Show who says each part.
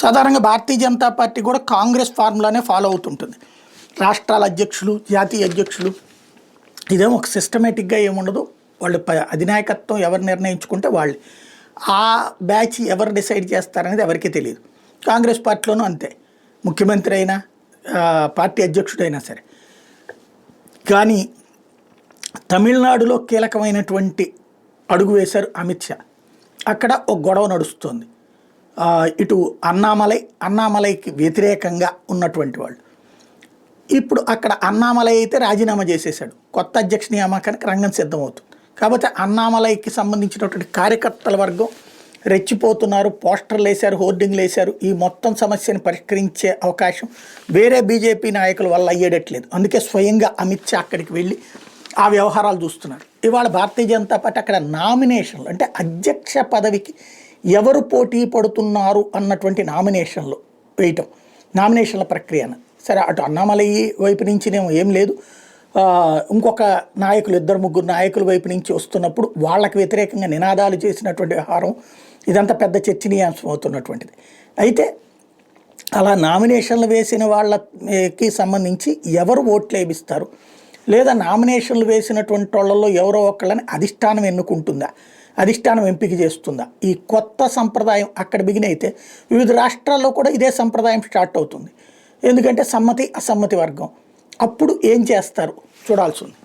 Speaker 1: సాధారణంగా భారతీయ జనతా పార్టీ కూడా కాంగ్రెస్ ఫార్ములానే ఫాలో అవుతుంటుంది. రాష్ట్రాల అధ్యక్షులు, జాతీయ అధ్యక్షులు ఇదేమో ఒక సిస్టమేటిక్గా ఏముండదు. వాళ్ళు అధినాయకత్వం ఎవరు నిర్ణయించుకుంటే వాళ్ళు ఆ బ్యాచ్ ఎవరు డిసైడ్ చేస్తారనేది ఎవరికీ తెలియదు. కాంగ్రెస్ పార్టీలోనూ అంతే. ముఖ్యమంత్రి అయినా పార్టీ అధ్యక్షుడైనా సరే. కానీ తమిళనాడులో కీలకమైనటువంటి అడుగు వేశారు అమిత్ షా. అక్కడ ఒక గొడవ నడుస్తుంది. ఇటు అన్నామలైకి వ్యతిరేకంగా ఉన్నటువంటి వాళ్ళు ఇప్పుడు అక్కడ అన్నామలై అయితే రాజీనామా చేసేసాడు. కొత్త అధ్యక్ష నియామకానికి రంగం సిద్ధమవుతుంది. కాబట్టి అన్నామలైకి సంబంధించినటువంటి కార్యకర్తల వర్గం రెచ్చిపోతున్నారు, పోస్టర్లు వేశారు, హోర్డింగ్లు వేశారు. ఈ మొత్తం సమస్యను పరిష్కరించే అవకాశం వేరే బీజేపీ నాయకుల వల్ల అయ్యేటట్లేదు. అందుకే స్వయంగా అమిత్ షా అక్కడికి వెళ్ళి ఆ వ్యవహారాలు చూస్తున్నారు. ఇవాళ భారతీయ జనతా పార్టీ అక్కడ నామినేషన్లు అంటే అధ్యక్ష పదవికి ఎవరు పోటీ పడుతున్నారు అన్నటువంటి నామినేషన్లు వేయటం, నామినేషన్ల ప్రక్రియను సరే అటు అన్నామలై వైపు నుంచినేమో ఏం లేదు, ఇంకొక నాయకులు 2-3 నాయకుల వైపు నుంచి వస్తున్నప్పుడు వాళ్ళకి వ్యతిరేకంగా నినాదాలు చేసినటువంటి వ్యవహారం ఇదంతా పెద్ద చర్చనీయాంశం అవుతున్నటువంటిది. అయితే అలా నామినేషన్లు వేసిన వాళ్ళకి సంబంధించి ఎవరు ఓట్లు వేయిస్తారు, లేదా నామినేషన్లు వేసినటువంటి వాళ్ళల్లో ఎవరో ఒకళ్ళని అధిష్టానం ఎన్నుకుంటుందా, అధిష్టానం ఎంపిక చేస్తుందా? ఈ కొత్త సంప్రదాయం అక్కడ బిగిన్ అయితే వివిధ రాష్ట్రాల్లో కూడా ఇదే సంప్రదాయం స్టార్ట్ అవుతుంది. ఎందుకంటే సమ్మతి అసమ్మతి వర్గం అప్పుడు ఏం చేస్తారు చూడాల్సి ఉంది.